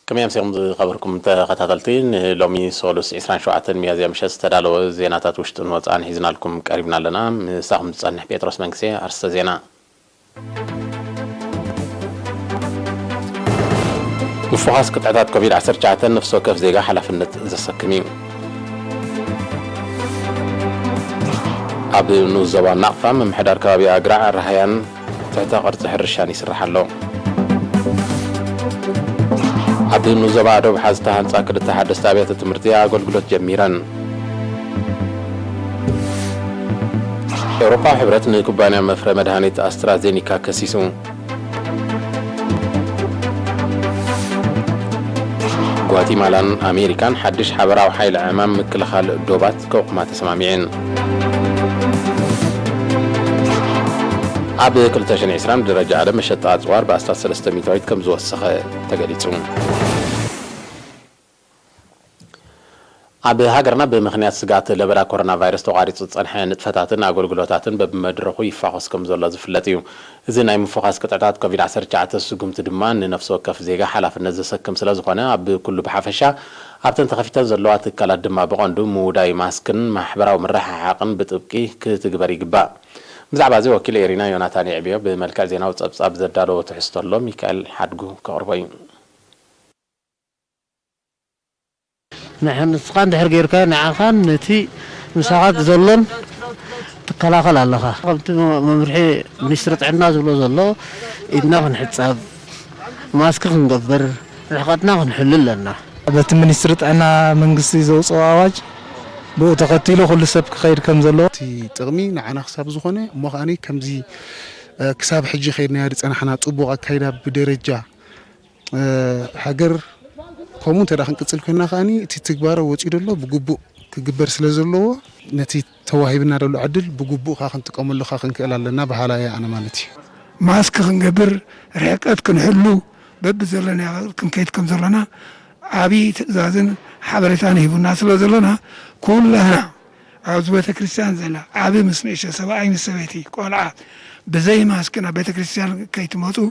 كم يمسكم خبركم تخططلتين لومي سولوس 27 ميازيا مشى استدالو زيناتات وشتون وصان حيزنا لكم قريبنا لنا مساهم تصنح بيتروس منكسي ارست زينا مفوحاس قطعات كوفيد 19 نفس وكف زيغا حلفنت زسكمي ابي نوزوا نقفا من حدار كابي اقرع الرهيان تحت قرص حرشان يسرح له عبد النوزبا دوب حازتها نصاكر التحدث تابعة التمرتية أقول جميرا أوروبا حبرت نكوبانيا مفرى مدهانة أسترازينيكا كسيسو غواتيمالا أمريكان حدش حبرا وحيل أمام كل خال دوبات كوقما تسمامين عبد كل تشن عسران درجة على مشت أزوار بأساس 300 كم زو السخاء تقليتون عبد هاجرنا بمخنيات سقات لبرا كورونا فيروس تقاريط تصنحي نتفتاتن أقولقلوتاتن بمدرخو يفاقس كم زو الله زفلتيو إذن أي مفوقاس قطعات كوفيد 19 سقوم تدمان لنفسه كف زيغا حلاف النزل كم سلازقنا عبد كل بحافشة عبتن تخفيتان زلوات كالات دما بغندو موداي ماسكن محبرا ومرحة حاقن بتبقي كتقبري قباء مزعبا زي وكيل إيرينا يوناتاني عبيو بملكة زينا وتصاب زدادو وتحستر له ميكال حدقو كأربعين نحن نسقان دحر غيركا نعخان نتي مساعات زلون تكلاخل الله قمت ممرحي منسترت عنا زلو زلو إدنا نحصاب ماسك نقبر رحقتنا نحلل لنا بت منسترت عنا منغستي زوصو اواج بو تقتيلو كل سب خير كم زلو تي تغمي نعنا حساب زخونه مخاني كمزي كساب حجي خيرنا يا صنحنا طبوق اكايدا بدرجه حجر كومون تراخن قصل كنا خاني تي تكبار وصي دلو بغبو كغبر سلازلو نتي توهيبنا دلو عدل بغبو خاخن تقوملو خاخن كلالنا بحالايا انا مالتي ماسك خنغبر ريقات كنحلو ببزلنا كنكيتكم زلنا عبي تزازن حبرتان يبنا سلازلنا كلها عاوز بيت كريستيان زلا عبي مسميش سبعي مسويتي قلعه بزي ماسكنا بيت كريستيان كيتموتو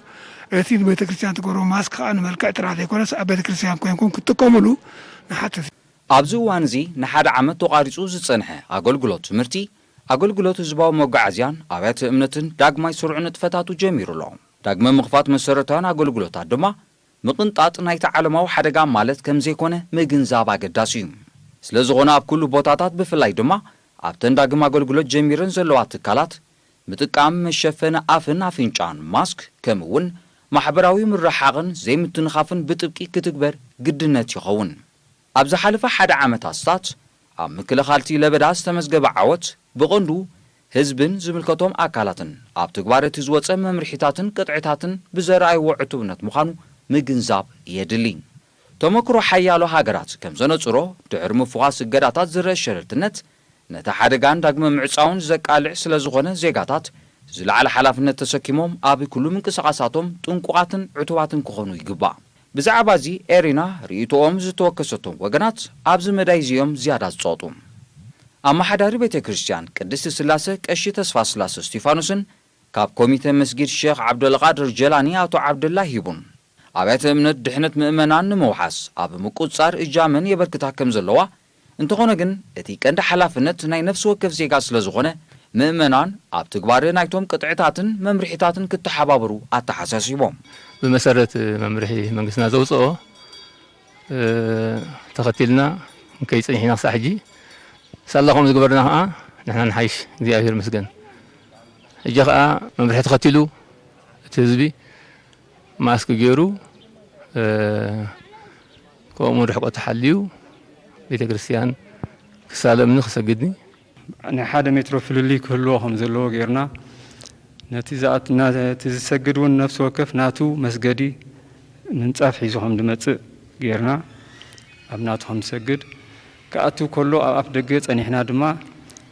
أتيد بيت كريستيان تقولوا ماسك أنا ملكة تراثي كونس بيت كريستيان كون كتكملوا نحتى أبزو وانزي نحد عمد تقاريصو زتصنحه أقولقلوت مرتي أقولقلوت زباو موقعزيان أبيت أمنتن داقما يسرعون تفتاتو جميرو لهم داقما مخفات مسرطان أقولقلوت دما مقنطات نايت عالماو حدقا مالت كم زيكونه مقنزابا قداسيوم سلازغونا بكل بوتاتات بفلاي دما أبتن داقما أقولقلوت جميرن زلوات تكالات متقام مشفن أفن أفنجان ماسك كمون محبراوي مرحاقن زي متنخافن بتبكي كتكبر قدنات يخون أبز حالفة حدا عامة أستات عم مكلا خالتي لبداس تمزقب عوت بغندو هزبن زملكتهم أكالاتن عب تكبارة تزوات ممرحيتاتن قطعتاتن بزرعي وعتونات مخانو مقنزاب يدلين تمكرو حيالو هاقرات كم زنطرو دعر مفوغاس قداتات زر الشرلتنت نتا حدقان داقم معصاون زكالع سلازغونه زيقاتات زلعل حلافنة تسكيموم أبي كلو من كسقاساتهم تنقواتن عتواتن كخونو يقبا بزعبازي إيرينا ريتوهم زتوكستهم وقنات أبز مدايزيهم زيادات صوتهم أما حداري بيت كريستيان قدست سلاسة كأشي تسفا سلاسة ستيفانوسن كاب كوميتة مسجد الشيخ عبد القادر جيلاني أو عبد الله يبون أبيت من دحنة مؤمنان موحس أب مقصار إجامن يبركتها كم زلوا انتقونا جن اتي كند حلافنة ناي نفس وكف زيقا سلازغونه مؤمنان أب تكبار نايتهم قطعتاتن ممرحيتاتن كتحبابرو أتحساسيبهم بمسارة ممرحي منقسنا زوصو تختلنا كيس إحنا صحجي سألهم زقبرنا نحن نحيش زي أهير مسجن جاء ممرحي تختلو تزبي ماسك جيرو كومو رحقو تحليو بيت كريستيان كسالم نخسجدني أنا حدا مترو فللي كلهم زلوا غيرنا نتيزات تسجدون نفس وكف ناتو مسجدي ننصاف حيزهم دمص غيرنا ابناتهم سجد كاتو كله اف دغص انحنا دما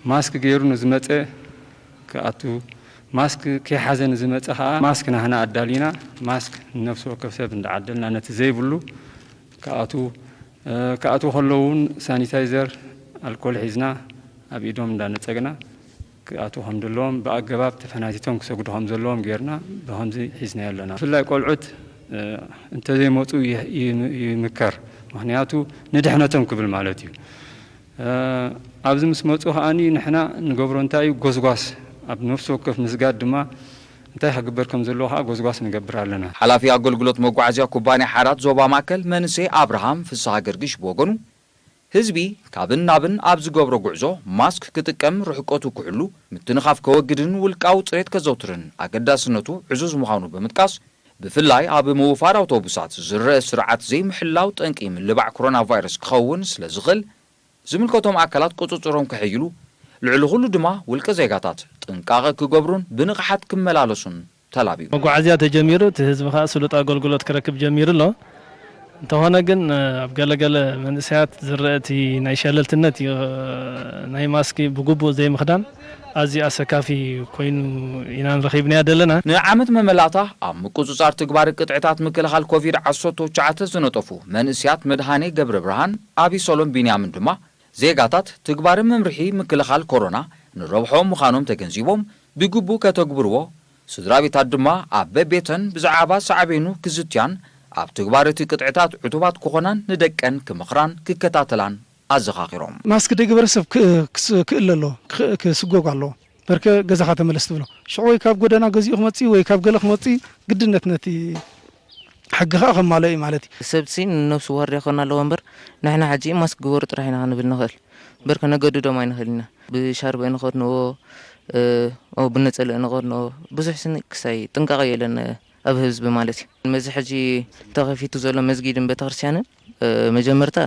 ماسك غيرو نزمص كاتو ماسك كي حزن زمص ها ماسك نحنا ادالينا ماسك نفس وكف سب ندعدلنا نت زيبلو كاتو كلون سانيتايزر الكول حزنا أبيدهم دان تجنا كأتوهم دلهم بأجباب تفناتهم كسجدهم زلهم غيرنا بهم زي حزنا لنا في الله يقول عد انت زي موتو يمكر مخنياتو ندحنتهم قبل مالتي ابز مسموتو هاني نحنا نغبرو انتاي غوزغاس اب نفس وقف مسجاد دما انتاي حغبركم زلوها غوزغاس نغبر علينا حلافي اغلغلوت مغعزيا كوباني حارات زوبا ماكل منسي ابراهام فسا غرغش بوغنو ህዝቢ ካብን ናብን ኣብ ዝገብሮ ጉዕዞ ማስክ ክጥቀም ርሕቀቱ ክሕሉ ምትንኻፍ ከወግድን ውልቃው ጽሬት ከዘውትርን ኣገዳስነቱ ዕዙዝ ምዃኑ ብምጥቃስ ብፍላይ ኣብ ምውፋር ኣውቶቡሳት ዝረአ ስርዓት ዘይምሕላው ጠንቂ ምልባዕ ኮሮና ቫይረስ ክኸውን ስለ ዝኽእል ዝምልከቶም ኣካላት ቁፅፅሮም ክሕይሉ ልዕሊ ኩሉ ድማ ውልቀ ዜጋታት ጥንቃቐ ክገብሩን ብንቕሓት ክመላለሱን ተላቢቡ መጓዓዝያ ተጀሚሩ ህዝቢ ኸ ስሉጥ ኣገልግሎት ክረክብ ጀሚሩ ኣሎ እንተሆነ ግን ኣብ ገለገለ መንእሰያት ዝረአቲ ናይ ሸለልትነት ናይ ማስኪ ብግቡእ ዘይምኽዳን ኣዝዩ ኣሰካፊ ኮይኑ ኢና ንረኺብና ዘለና ንዓመት መመላእታ ኣብ ምቁፅጻር ትግባር ቅጥዕታት ምክልኻል ኮቪድ-19 ዝነጠፉ መንእሰያት መድሃኔ ገብረ ብርሃን ኣብ ሰሎም ቢንያምን ድማ ዜጋታት ትግባር መምርሒ ምክልኻል ኮሮና ንረብሖም ምዃኖም ተገንዚቦም ብግቡእ ከተግብርዎ ስድራቤታት ድማ ኣብ ቤተን ብዛዕባ ሳዕቤኑ ክዝትያን ኣብ ትግባርቲ ቅጥዕታት ዕቱባት ክኾናን ንደቀን ክምኽራን ክከታተላን ኣዘኻኺሮም ማስክ ደግበር ሰብ ክእለሎ ክስጎግ ኣሎ በርከ ገዛኻ ተመለስ ትብሎ ሽዑ ወይ ካብ ጎደና ገዚኡ ክመፂ ወይ ካብ ገለ ክመፂ ግድነት ነቲ ሕግኻ ከማለይ ማለት ሰብሲ ነፍሱ ዋር ይኾን ኣለዎ እምበር ንሕና ሕጂ ማስክ ግበሩ ጥራሕ ኢና ክንብል ንኽእል በርከ ነገድዶም ኣይንኽእልና ብሻርበ ንኸድንዎ ብነፀልእ ንኸድንዎ ብዙሕ ስኒ ክሳይ ጥንቃቐ የለን ኣብ ህዝቢ ማለት እዩ መዚ ሕጂ ተኸፊቱ ዘሎ መስጊድን ቤተክርስትያንን መጀመርታ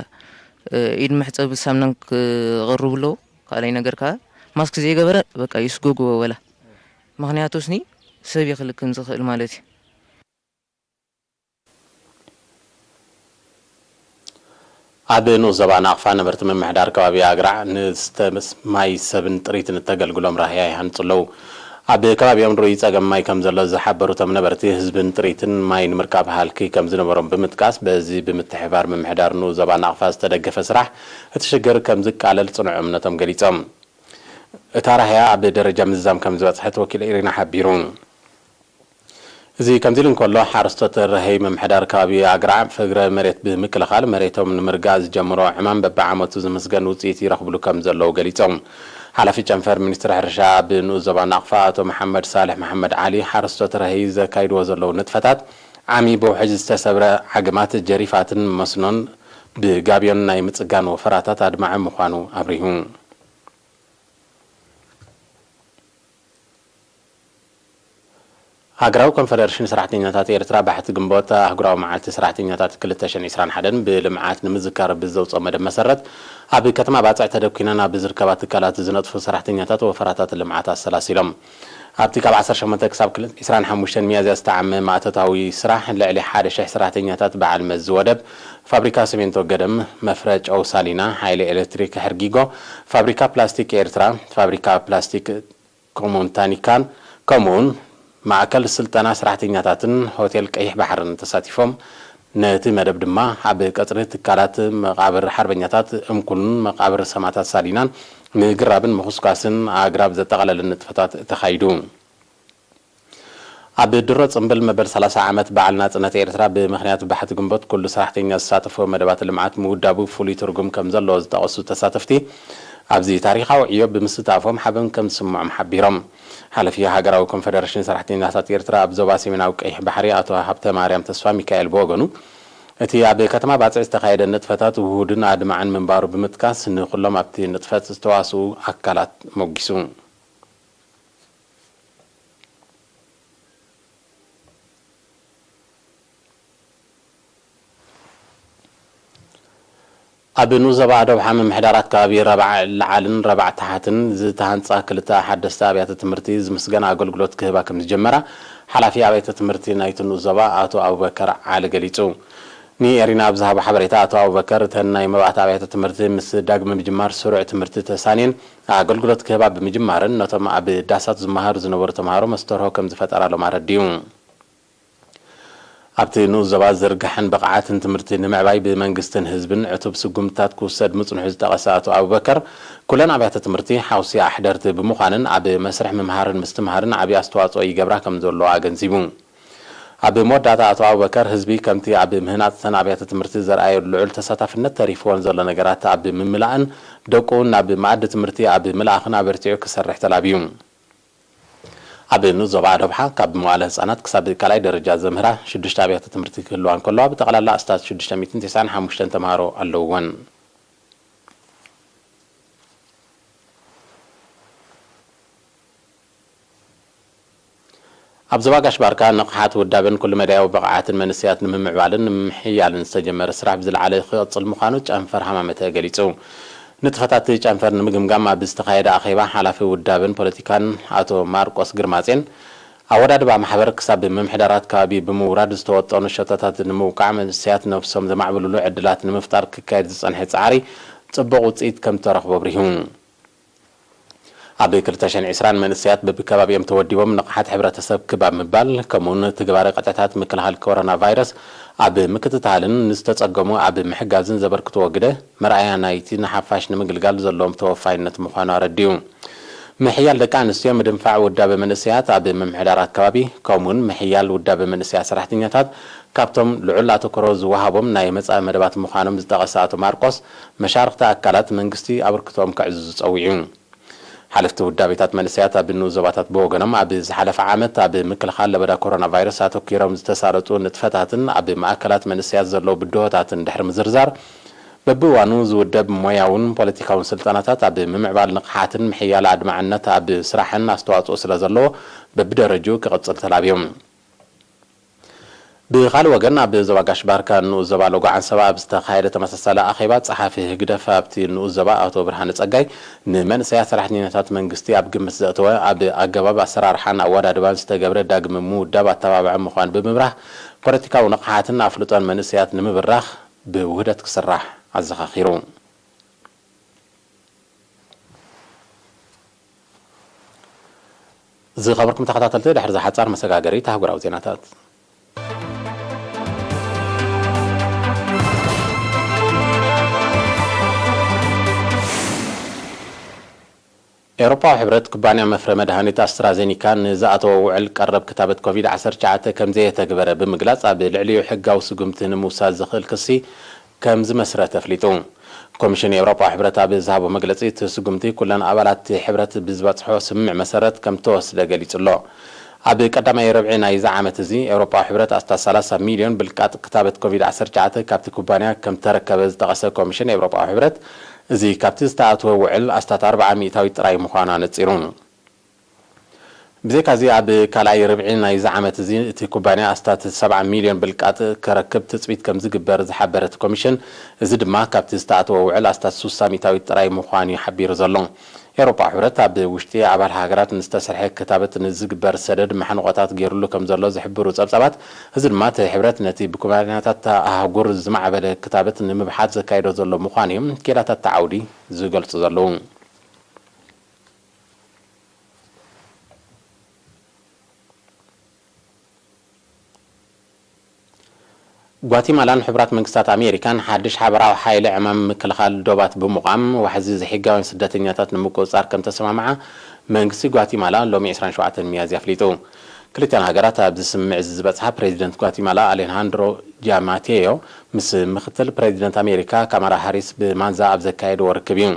ኢድ መሕፀብ ሳምናን ክቐርብሎ ካልኣይ ነገር ከዓ ማስክ ዘይገበረ በቃ ይስጎግዎ ወላ ምክንያቱስኒ ሰብ ይኽልክን ዝኽእል ማለት እዩ ኣብ ንዞባ ናቕፋ ነበርቲ ምምሕዳር ከባቢ ኣግራዕ ንስተማይ ሰብን ጥሪትን ተገልግሎም ራህያ ይሃንፅለው ኣብ ከባቢኦም ሩይ ፀገም ማይ ከም ዘሎ ዝሓበሩቶም ነበርቲ ህዝብን ጥሪትን ማይ ንምርካብ ሃልኪ ከም ዝነበሮም ብምጥቃስ በዚ ብምትሕባር ምምሕዳር ንዞባ ናቕፋ ዝተደገፈ ስራሕ እቲ ሽግር ከም ዝቃለል ጽኑዕ እምነቶም ገሊፆም እታ ራህያ ኣብ ደረጃ ምዛም ከም ዝበፅሐት ወኪል ኢሪና ሓቢሩ እዚ ከምዚ ኢሉ እንከሎ ሓረስቶት ረህይ ምምሕዳር ከባቢ ኣግራዕ ፍግረ መሬት ብምክልኻል መሬቶም ንምርጋእ ዝጀምሮ ዕማም በብዓመቱ ዝምስገን ውፅኢት ይረኽብሉ ከም ዘለዉ ገሊፆም ሓላፊ ጨንፈር ሚኒስትር ሕርሻ ብንዞባ ናቕፋ አቶ መሐመድ ሳልሕ መሐመድ ዓሊ ሓረስቶት ረህይ ዘካይድዎ ዘለዉ ንጥፈታት ዓሚ ብውሕጅ ዝተሰብረ ዓግማት ጀሪፋትን መስኖን ብጋብዮን ናይ ምፅጋን ወፈራታት ኣድማዕ ምዃኑ ኣብሪሁ ሃገራዊ ኮንፈደሬሽን ሰራሕተኛታት ኤርትራ ባሕቲ ግንቦት ኣህጉራዊ መዓልቲ ሰራሕተኛታት 2021 ብልምዓት ንምዝካር ብዘውፅኦ መደብ መሰረት ኣብ ከተማ ባፅዕ ተደኪነን ኣብ ዝርከባ ትካላት ዝነጥፉ ሰራሕተኛታት ወፈራታት ልምዓት ኣሰላሲሎም ኣብቲ ካብ 18 ክሳብ 25 ሚያዝያ ዝተዓመ ማእተታዊ ስራሕ ልዕሊ 1,000 ሰራሕተኛታት በዓል መዚ ወደብ ፋብሪካ ሲሚንቶ ገደም መፍረጨው ሳሊና ሓይሊ ኤሌክትሪክ ሕርጊጎ ፋብሪካ ፕላስቲክ ኤርትራ ፋብሪካ ፕላስቲክ ኮሙንታኒካን ከምኡን ማዕከል ስልጠና ሰራሕተኛታትን ሆቴል ቀይሕ ባሕርን ተሳቲፎም ነቲ መደብ ድማ ኣብ ቀጽሪ ትካላት መቃብር ሓርበኛታት እምኩልን መቃብር ሰማዕታት ሳሊናን ንግራብን ምኹስኳስን ኣግራብ ዘጠቓለለ ንጥፈታት ተኻይዱ ኣብ ድሮ ጽምብል መበል 30 ዓመት በዓል ናጽነት ኤርትራ ብምኽንያት ባሕቲ ግንቦት ኩሉ ሰራሕተኛ ዝሳተፎ መደባት ልምዓት ምውዳቡ ፍሉይ ትርጉም ከም ዘለዎ ዝጠቐሱ ተሳተፍቲ ኣብዚ ታሪኻዊ ዕዮ ብምስታፎም ሓበን ከም ዝስምዖም ሓቢሮም ሓላፊ ሃገራዊ ኮንፈደሬሽን ሰራሕተኛታት ኤርትራ ኣብ ዞባ ሰሜናዊ ቀይሕ ባሕሪ ኣቶ ሃብተ ማርያም ተስፋ ሚካኤል ብወገኑ እቲ ኣብ ከተማ ባፅዕ ዝተኻየደ ንጥፈታት ውሁድን ኣድማዕን ምንባሩ ብምጥቃስ ንኩሎም ኣብቲ ንጥፈት ዝተዋስኡ ኣካላት መጊሱ ኣብ ንዞባ ደቡብ ምምሕዳራት ከባቢ ረባዕ ላዓልን ረባዕ ታሕትን ዝተሃንፃ ክልተ ሓደስቲ ኣብያተ ትምህርቲ ዝምስገን ኣገልግሎት ክህባ ከም ዝጀመራ ሓላፊ ኣብያተ ትምህርቲ ናይቲ ንዞባ ኣቶ አቡበከር ዓሊ ገሊጹ ንኤሪና ብዝሃቦ ሓበሬታ ኣቶ አቡበከር እተን ናይ መባእቲ ኣብያተ ትምህርቲ ምስ ዳግመ ምጅማር ስሩዕ ትምህርቲ ተሳንየን ኣገልግሎት ክህባ ብምጅማርን ነቶም ኣብ ዳሳት ዝመሃሩ ዝነበሩ ተምሃሮ መስተርሆ ከም ዝፈጠራሎም ኣረዲዩ ኣብቲ ንዞባ ዝርግሐን ብቕዓትን ትምህርቲ ንምዕባይ ብመንግስትን ህዝብን ዕቱብ ስጉምታት ክውሰድ ምጽንሑ ዝጠቐሰ ኣቶ አቡበከር ኩለን ኣብያተ ትምህርቲ ሓውሲ ኣሕደርቲ ብምዃንን ኣብ መስርሕ ምምሃርን ምስትምሃርን ዓብዪ ኣስተዋፅኦ ይገብራ ከም ዘለዎ ኣገንዚቡ ኣብ መወዳእታ ኣቶ ኣቡበከር ህዝቢ ከምቲ ኣብ ምህናፅተን ኣብያተ ትምህርቲ ዘርኣየ ልዑል ተሳታፍነት ተሪፍዎን ዘሎ ነገራት ኣብ ምምላእን ደቁ ናብ ማኣዲ ትምህርቲ ኣብ ምልኣኽን ኣበርቲዑ ክሰርሕ ተላብዩ ኣብ ዞባ ደብሓ ካብ መዋእለ ህፃናት ክሳብ ካልኣይ ደረጃ ዘምህራ 6 ኣብያተ ትምህርቲ ክህልዋ እንከለዋ ብጠቕላላ እስታት 695 ተምሃሮ ኣለውዎን ኣብ ዞባ ጋሽባርካ ንቕሓት ውዳብን ኩሉ መዳያዊ ብቕዓትን መንስያት ንምምዕባልን ንምሕያልን ዝተጀመረ ስራሕ ብዝለዓለ ክቕፅል ምዃኑ ጨንፈር ሃማመተ ገሊጹ ንጥፈታት ጨንፈር ንምግምጋም ኣብ ዝተኻየደ ኣኼባ ሓላፊ ውዳብን ፖለቲካን ኣቶ ማርቆስ ግርማጼን ኣወዳድባ ማሕበር ክሳብ ምምሕዳራት ከባቢ ብምውራድ ዝተወጠኑ ሸተታት ንምውቃዕ መንስያት ነፍሶም ዘማዕብልሉ ዕድላት ንምፍጣር ክካየድ ዝጸንሐ ጻዕሪ ጽቡቕ ውፅኢት ከም ተረኽቦ ብሪሁ ኣብ 2020 መንስያት በብከባቢኦም ተወዲቦም ንቕሓት ሕብረተሰብ ክባብ ምባል ከምኡውን ትግባረ ቀጥታታት ምክልኻል ኮሮና ቫይረስ ኣብ ምክትታልን ንዝተጸገሙ ኣብ ምሕጋዝን ዘበርክትዎ ግደ መርኣያ ናይቲ ንሓፋሽ ንምግልጋል ዘለዎም ተወፋይነት ምዃኑ ኣረዲዩ ምሕያል ደቂ ኣንስትዮ ምድንፋዕ ውዳበ መንስያት ኣብ ምምሕዳራት ከባቢ ከምኡውን ምሕያል ውዳበ መንስያት ሰራሕተኛታት ካብቶም ልዑል ኣተኮሮ ዝወሃቦም ናይ መጻኢ መደባት ምዃኖም ዝጠቐሰ ኣቶ ማርቆስ መሻርክቲ ኣካላት መንግስቲ ኣበርክቶም ክዕዙ ዝጸዊዑ ሓለፍቲ ውዳቤታት መንስያት ኣብ ዞባታት ብወገኖም ኣብ ዝሓለፈ ዓመት ኣብ ምክልኻል ለበዳ ኮሮና ቫይረስ ኣተኪሮም ዝተሳለጡ ንጥፈታትን ኣብ ማእከላት መንስያት ዘለዉ ብድሆታትን ድሕሪ ምዝርዛር በብዋኑ ዝውደብ ሞያውን ፖለቲካውን ስልጣናታት ኣብ ምምዕባል ንቕሓትን ምሕያል ኣድማዕነት ኣብ ስራሕን ኣስተዋጽኦ ስለ ዘለዎ በብደረጁ ክቕፅል ተላብዮም ብኻልእ ወገን ኣብ ዞባ ጋሽባርካ ንኡስ ዞባ ሎጓዓን ሰባ ኣብ ዝተኻየደ ተመሳሳሊ ኣኼባ ጸሓፊ ህግደፍ ኣብቲ ንኡስ ዞባ ኣቶ ብርሃነ ጸጋይ ንመንስያት ሰራሕተኛታት መንግስቲ ኣብ ግምት ዘእተወ ኣብ ኣገባብ ኣሰራርሓን ኣወዳድባን ዝተገብረ ዳግም ምውዳብ ኣተባብዐ ምዃን ብምብራህ ፖለቲካዊ ንቕሓትን ኣፍልጦን መንስያት ንምብራኽ ብውህደት ክስራሕ ኣዘኻኺሩ ዝኸበርኩም ተኸታተልቲ ድሕሪ ዝሓጻር መሰጋገሪ ታህጉራዊ ዜናታት ኤውሮፓዊ ሕብረት ኩባንያ መፍረ መድሃኒት ኣስትራዜኒካ ንዝኣተወ ውዕል ቀረብ ክታበት ኮቪድ-19 ከም ዘየተግበረ ብምግላጽ ኣብ ልዕሊኡ ሕጋዊ ስጉምቲ ንምውሳድ ዝኽእል ክሲ ከም ዝመስረተ ኣፍሊጡ ኮሚሽን ኤውሮፓዊ ሕብረት ኣብ ዝሃቦ መግለጺ እቲ ስጉምቲ ኩለን ኣባላት ሕብረት ብዝበጽሖ ስምምዕ መሰረት ከም ተወስደ ገሊጹ ኣሎ ኣብ ቀዳማይ ረብዒ ናይዚ ዓመት እዚ ኤውሮፓዊ ሕብረት ኣስታት 30 ሚልዮን ብልቃጥ ክታበት ኮቪድ-19 ካብቲ ኩባንያ ከም ተረከበ ዝጠቐሰ ኮሚሽን ኤውሮፓዊ ሕብረት እዚ ካብቲ ዝተኣተወ ውዕል ኣስታት 40 ሚእታዊ ጥራይ ምዃኑ ኣነጺሩ ብዘይካዚ ኣብ ካልኣይ ርብዒ ናይዚ ዓመት እዚ እቲ ኩባንያ ኣስታት 70 ሚልዮን ብልቃጥ ከረክብ ትፅቢት ከም ዝግበር ዝሓበረት ኮሚሽን እዚ ድማ ካብቲ ዝተኣተወ ውዕል ኣስታት 60 ሚእታዊ ጥራይ ምዃኑ ይሓቢሩ ዘሎ ኤውሮፓ ሕብረት ኣብ ውሽጢ ኣባል ሃገራት ንዝተሰርሐ ክታበት ንዝግበር ሰደድ መሓንቆታት ገይሩሉ ከም ዘሎ ዝሕብሩ ጸብጻባት እዚ ድማ እቲ ሕብረት ነቲ ብኩባንያታት ኣህጉር ዝማዕበለ ክታበት ንምብሓት ዘካይዶ ዘሎ ምዃኑ እዮም ኬላታት ተዓውዲ ዝገልጹ ዘለዉ ጓቲማላን ሕብራት መንግስታት ኣሜሪካን ሓድሽ ሓበራዊ ሓይሊ ዕማም ምክልኻል ዶባት ብምቋም ዋሕዚ ዘይሕጋውያን ስደተኛታት ንምቁፅጻር ከም ተሰማምዓ መንግስቲ ጓቲማላ ሎሚ 27 ሚያዝያ ኣፍሊጡ ክልተን ሃገራት ኣብ ዝስምዕ ዝበፅሓ ፕሬዚደንት ጓቲማላ አሌሃንድሮ ጃማቴዮ ምስ ምክትል ፕሬዚደንት ኣሜሪካ ካማላ ሃሪስ ብማንዛ ኣብ ዘካየድዎ ርክብ እዩ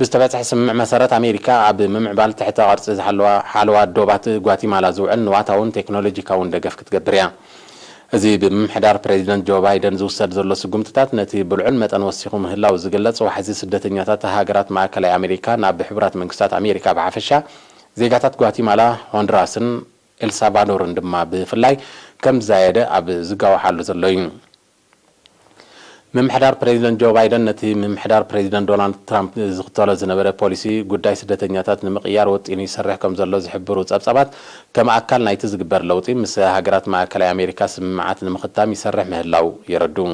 ብዝተበፅሐ ስምምዕ መሰረት ኣሜሪካ ኣብ ምምዕባል ትሕተ ቅርፂ ዝሓለዋ ሓለዋ ዶባት ጓቲማላ ዝውዕል ንዋታውን ቴክኖሎጂካውን ደገፍ ክትገብር እያ እዚ ብምሕዳር ፕሬዚደንት ጆ ባይደን ዝውሰድ ዘሎ ስጉምትታት ነቲ ብልዑል መጠን ወሲኹ ምህላው ዝግለጽ ዋሕዚ ስደተኛታት ሃገራት ማእከላይ ኣሜሪካ ናብ ሕብራት መንግስታት ኣሜሪካ ብሓፈሻ ዜጋታት ጓቲማላ ሆንዱራስን ኤልሳልቫዶርን ድማ ብፍላይ ከም ዝያየደ ኣብ ዝጋወሓሉ ዘሎ እዩ ምምሕዳር ፕሬዚደንት ጆ ባይደን ነቲ ምምሕዳር ፕሬዚደንት ዶናልድ ትራምፕ ዝኽተሎ ዝነበረ ፖሊሲ ጉዳይ ስደተኛታት ንምቕያር ወጢኑ ይሰርሕ ከም ዘሎ ዝሕብሩ ጸብጻባት ከም ኣካል ናይቲ ዝግበር ለውጢ ምስ ሃገራት ማእከላይ ኣሜሪካ ስምምዓት ንምኽታም ይሰርሕ ምህላው የረዱ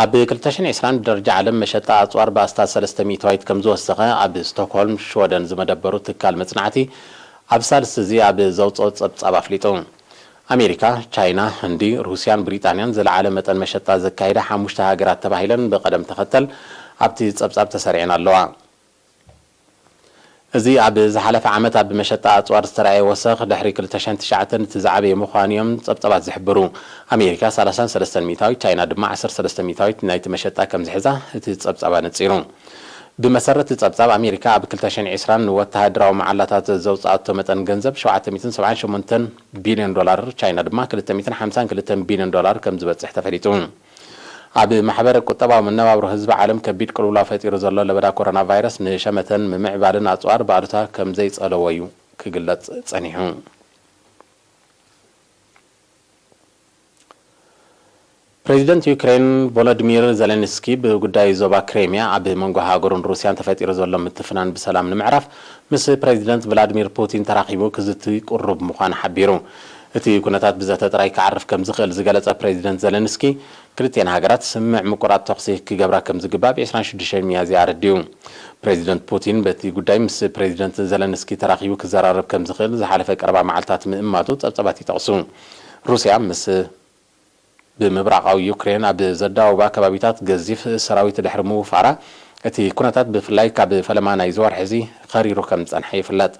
ኣብ 2020 ደረጃ ዓለም መሸጣ ኣጽዋር ብኣስታት 300 ሚእታዊት ከም ዝወሰኸ ኣብ ስቶክሆልም ሽወደን ዝመደበሩ ትካል መጽናዕቲ ኣብ ሳልስ እዚ ኣብ ዘውፅኦ ጸብጻብ ኣፍሊጡ ኣሜሪካ ቻይና ህንዲ ሩስያን ብሪጣንያን ዝለዓለ መጠን መሸጣ ዘካይዳ 5 ሃገራት ተባሂለን ብቀደም ተኸተል ኣብቲ ጸብጻብ ተሰሪዐን ኣለዋ እዚ ኣብ ዝሓለፈ ዓመት ኣብ መሸጣ ኣጽዋር ዝተረኣየ ወሰኽ ድሕሪ 2009 ትዛዕበየ ምዃንዮም ጸብጸባት ዝሕብሩ ኣሜሪካ 33 ሚታዊት ቻይና ድማ 13 ሚታዊት ናይቲ መሸጣ ከም ዝሕዛ እቲ ጸብጸባ ነጺሩ ብመሰረት ጸብጸብ ኣሜሪካ ኣብ 2020 ወተሃደራዊ መዓላታት ዘውጽኣቶ መጠን ገንዘብ 778 ቢልዮን ዶላር ቻይና ድማ 252 ቢልዮን ዶላር ከም ዝበጽሕ ተፈሊጡ ኣብ ማሕበር ቁጠባዊ መነባብሮ ህዝቢ ዓለም ከቢድ ቅልውላው ፈጢሩ ዘሎ ለበዳ ኮሮና ቫይረስ ንሸመተን ምምዕባልን ኣጽዋር ባሉታ ከም ዘይጸለዎ እዩ ክግለጽ ጸኒሑ ፕሬዚደንት ዩክሬን ቮሎዲሚር ዜሌንስኪ ብጉዳይ ዞባ ክሬሚያ ኣብ መንጎ ሃገሩን ሩስያን ተፈጢሩ ዘሎ ምትፍናን ብሰላም ንምዕራፍ ምስ ፕሬዚደንት ቭላዲሚር ፑቲን ተራኺቡ ክዝቲ ቁሩብ ምዃኑ ሓቢሩ እቲ ኩነታት ብዘተ ጥራይ ክዓርፍ ከም ዝኽእል ዝገለጸ ፕሬዚደንት ዜሌንስኪ ክልቲአን ሃገራት ስምዕ ምቁራጽ ተኽሲ ክገብራ ከም ዝግባእ ብ26 ሚያዝያ ኣረዲዩ ፕሬዚደንት ፑቲን በቲ ጉዳይ ምስ ፕሬዚደንት ዜሌንስኪ ተራኺቡ ክዘራረብ ከም ዝኽእል ዝሓለፈ ቀረባ መዓልትታት ምእማቱ ጸብጸባት ይጠቕሱ ሩስያ ምስ ብምብራቃዊ ዩክሬን ኣብ ዘዳውባ ከባቢታት ገዚፍ ሰራዊት ድሕሪ ምውፋራ እቲ ኩነታት ብፍላይ ካብ ፈለማ ናይ ዝወርሒ እዚ ኸሪሩ ከም ዝጸንሐ ይፍለጥ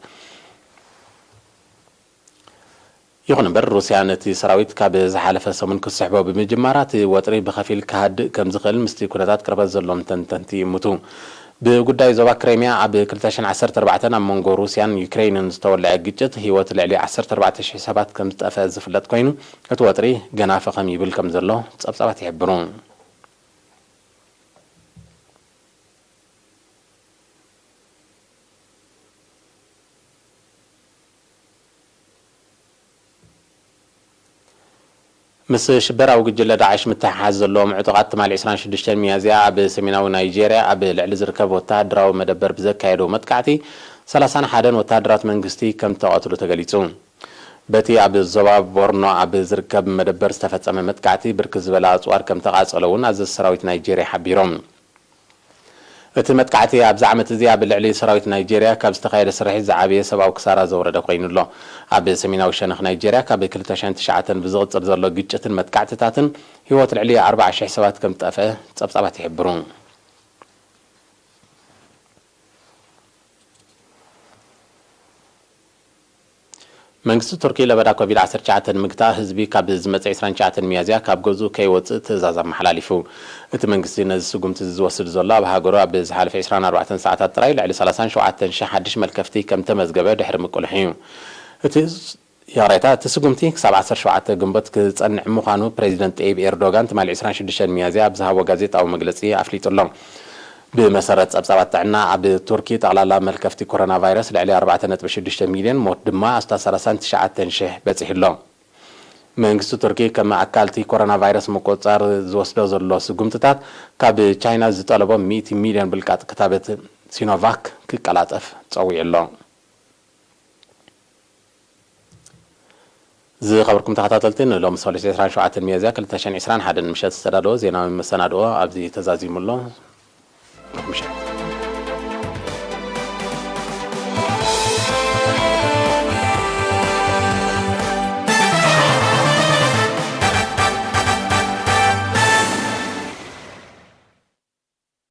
ይኹን እምበር ሩስያ ነቲ ሰራዊት ካብ ዝሓለፈ ሰሙን ክስሕቦ ብምጅማራ እቲ ወጥሪ ብኸፊል ክሃድእ ከም ዝኽእል ምስቲ ኩነታት ቅርበት ዘሎም ተንተንቲ ይምቱ ብጉዳይ ዞባ ክሬሚያ ኣብ 2014 ኣብ መንጎ ሩስያን ዩክሬንን ዝተወልዐ ግጭት ህይወት ልዕሊ 14000 ሰባት ከም ዝጠፍአ ዝፍለጥ ኮይኑ እቲ ወጥሪ ገና ፈኸም ይብል ከም ዘሎ ጸብጸባት ይሕብሩ ምስ ሽበራዊ ጉጅለ ዳዕሽ ምትሕሓዝ ዘለዎም ዕጡቓት ትማል 26 ሚያዝያ ኣብ ሰሜናዊ ናይጄርያ ኣብ ልዕሊ ዝርከብ ወተሃደራዊ መደበር ብዘካየዱ መጥቃዕቲ 31 ወተሃደራት መንግስቲ ከም ተቐትሉ ተገሊጹ በቲ ኣብ ዞባ ቦርኖ ኣብ ዝርከብ መደበር ዝተፈጸመ መጥቃዕቲ ብርክት ዝበለ ኣጽዋር ከም ተቓጸለ እውን ኣዘዚ ሰራዊት ናይጄርያ ሓቢሮም እቲ መጥቃዕቲ ኣብዚ ዓመት እዚ ኣብ ልዕሊ ሰራዊት ናይጄርያ ካብ ዝተኻየደ ስርሒት ዝዓበየ ሰብኣዊ ክሳራ ዘወረደ ኮይኑ ኣሎ ኣብ ሰሜናዊ ሸነኽ ናይጄርያ ካብ 2009 ብዝቕጽር ዘሎ ግጭትን መጥቃዕትታትን ህይወት ልዕሊ 40,000 ሰባት ከም ዝጠፍአ ጸብጻባት ይሕብሩ መንግስቲ ቱርኪ ለበዳ ኮቪድ-19 ምግታእ ህዝቢ ካብ ዝመጽ 29 ሚያዝያ ካብ ገዝኡ ከይወፅእ ትእዛዝ ኣመሓላሊፉ እቲ መንግስቲ ነዚ ስጉምቲ ዝወስድ ዘሎ ኣብ ሃገሩ ኣብ ዝሓለፈ 24 ሰዓታት ጥራይ ልዕሊ 37,000 ሓድሽ መልከፍቲ ከም ተመዝገበ ድሕሪ ምቁልሕ እዩ እቲ ያሬታ እቲ ስጉምቲ ክሳብ 17 ግንቦት ክጸንዕ ምዃኑ ፕሬዚደንት ጠይብ ኤርዶጋን ትማል 26 ሚያዝያ ኣብ ዝሃቦ ጋዜጣዊ መግለጺ ኣፍሊጡሎ بمسارات ጸብጻባት ጥዕና ኣብ ቱርኪ ጠቕላላ መልከፍቲ ኮሮና ቫይረስ ልዕሊ 4.6 ሚልዮን ሞት ድማ 39,000 በፂሕሎ መንግስቲ ቱርኪ ከም ኣካልቲ ኮሮና ቫይረስ መቆጻር ዝወስዶ ዘሎ ስጉምትታት ካብ ቻይና ዝጠለቦ 100 ሚልዮን ብልቃጥ ክታበት ሲኖቫክ ክቀላጠፍ ጸዊዕሎ ዝኸበርኩም ተኸታተልቲ ንሎም 27 ሚያዝያ 2021 ምሸት ዝተዳለወ ዜናዊ መሰናድኦ ኣብዚ ተዛዚሙሎ مشاهد